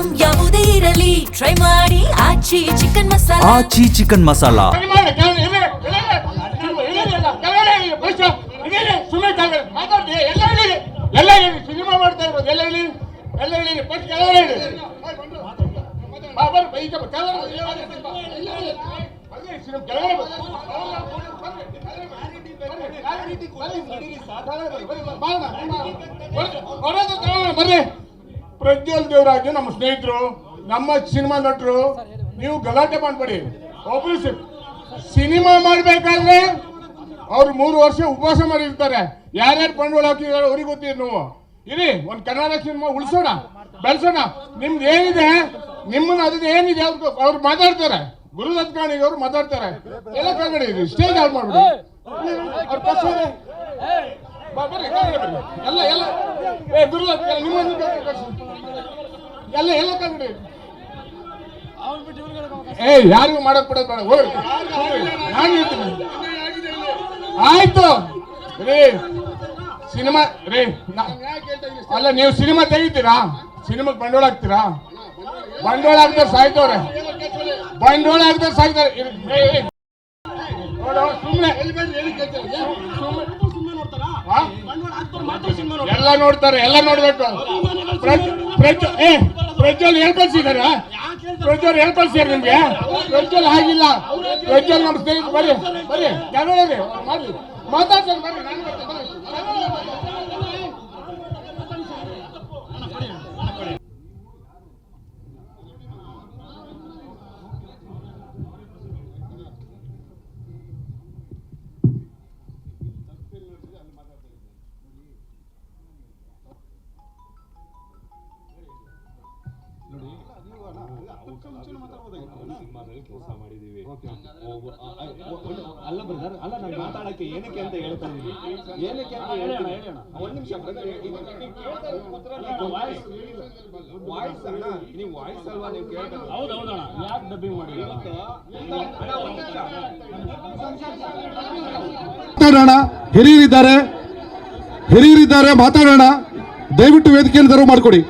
Item ಯಾವುದೇ ಇರಲಿ try ಮಾಡಿ ಆಚಿ ಚಿಕನ್ ಮಸಾಲಾ. ಆಚಿ ಚಿಕನ್ ಮಸಾಲಾ. ಸಿನಿಮಾ ಮಾಡ್ತಾ ಇರೋದು ಎಲ್ಲ ಹೇಳಿ ಫಸ್ಟ್ ಕೆಳಗಡೆ ಬರ್ರಿ. ಪ್ರಜ್ವಲ್ ದೇವರಾಜ್ ನಮ್ಮ ಸ್ನೇಹಿತರು, ನಮ್ಮ ಸಿನಿಮಾ ನಟರು. ನೀವು ಗಲಾಟೆ ಮಾಡ್ಬೇಡಿ. ಒಬ್ರು ಸಿನಿಮಾ ಮಾಡ್ಬೇಕಾದ್ರೆ ಅವ್ರು 3 ವರ್ಷ ಉಪವಾಸ ಮಾಡಿರ್ತಾರೆ. ಯಾರ್ಯಾರು ಬಂಡವಾಳ ಹಾಕಿದಾರೆ ಅವ್ರಿಗೆ ಗೊತ್ತಿದೆ. ನೀವು ಇರಿ, ಒಂದು ಕನ್ನಡ ಸಿನಿಮಾ ಉಳಿಸೋಣ, ಬೆಳೆಸೋಣ. ನಿಮ್ದು ಏನಿದೆ, ನಿಮ್ಮನ್ನ ಅದನ್ನ ಏನಿದೆ ಅವ್ರು ಮಾತಾಡ್ತಾರೆ. ಗುರುದತ್ ಕಾಣಿಗೆ ಅವ್ರು ಮಾತಾಡ್ತಾರೆ. ಎಲ್ಲ ಕನ್ನಡ ಇದೆ, ಸ್ಟೇಜ್ ಆನ್ ಮಾಡ್ಬಿಡಿ. ಎಲ್ಲ ಎಲ್ಲ ಗುರುದತ್ ನಿಮ್ಮ ಎಲ್ಲ ಕನ್ನಡ ಯಾರಿಗೂ ಮಾಡಕ್ ಬಿಡೋದು ಬೇಡ. ಹೋಗಿ ನಾನು ಹೇಳ್ತೀನಿ. ಆಯ್ತು ರೀ, ಸಿನಿಮಾ ರೀ ಅಲ್ಲ, ನೀವು ಸಿನಿಮಾ ತೆಗಿತೀರಾ? ಸಿನಿಮಾಗೆ ಬಂಡವಾಳ ಹಾಕ್ತೀರಾ? ಬಂಡವಾಳ ಹಾಕ್ತಾರೆ ಸಾಯ್ತವ್ರೆ, ಬಂಡವಾಳ ಹಾಕ್ತಾರೆ ಸಾಯ್ತಾರೆ. ಸುಮ್ಮನೆ ಎಲ್ಲ ನೋಡ್ತಾರೆ, ಎಲ್ಲ ನೋಡ್ಬೇಕು. ಪ್ರಜ್ವಲ್ ಹೇಳ್ಕೊಳ್ಸಿದಾರ, ಪ್ರಜ್ವಲ್ ಹೇಳ್ಕೊಳ್ಸಿದಾರ ನಿಮ್ಗೆ. ಪ್ರಜ್ವಲ್ ಆಗಿಲ್ಲ, ಪ್ರಜ್ವಲ್ ನಮ್ಮ ಸ್ನೇಹಿತರು. ಬರ್ರಿ ಬರ್ರಿ, ಕನ್ನಡ ಮಾಡಿ ಮಾತಾಡ್ತಾರೆ. ಬರ್ರಿ, ನಾನು ಕೆಲಸ ಮಾಡಿದೀವಿ. ಅಲ್ಲ ಬ್ರದರ್, ಅಲ್ಲ ನಾನು ಮಾತಾಡಕ್ಕೆ ಏನಕ್ಕೆ ಅಂತ ಹೇಳ್ತಾ ಇದೀನಿ. ಏನಕ್ಕೆ ಅಂತ ಹೇಳೋಣ. ಒಂದ್ ನಿಮಿಷ ಬ್ರದರ್, ವಾಯ್ಸ್ ಅಣ್ಣ, ನೀವು ವಾಯ್ಸ್ ಅಲ್ವಾ ನೀವು ಕೇಳ್ತಾರೆ. ಹೌದೌದಣ್ಣ, ಯಾಕೆ ಡಬ್ಬಿಂಗ್ ಮಾಡಿ ಮಾತಾಡೋಣ. ಹಿರಿಯರಿದ್ದಾರೆ, ಮಾತಾಡೋಣ. ದಯವಿಟ್ಟು ವೇದಿಕೆಯನ್ನು ತೆರವು ಮಾಡಿಕೊಡಿ.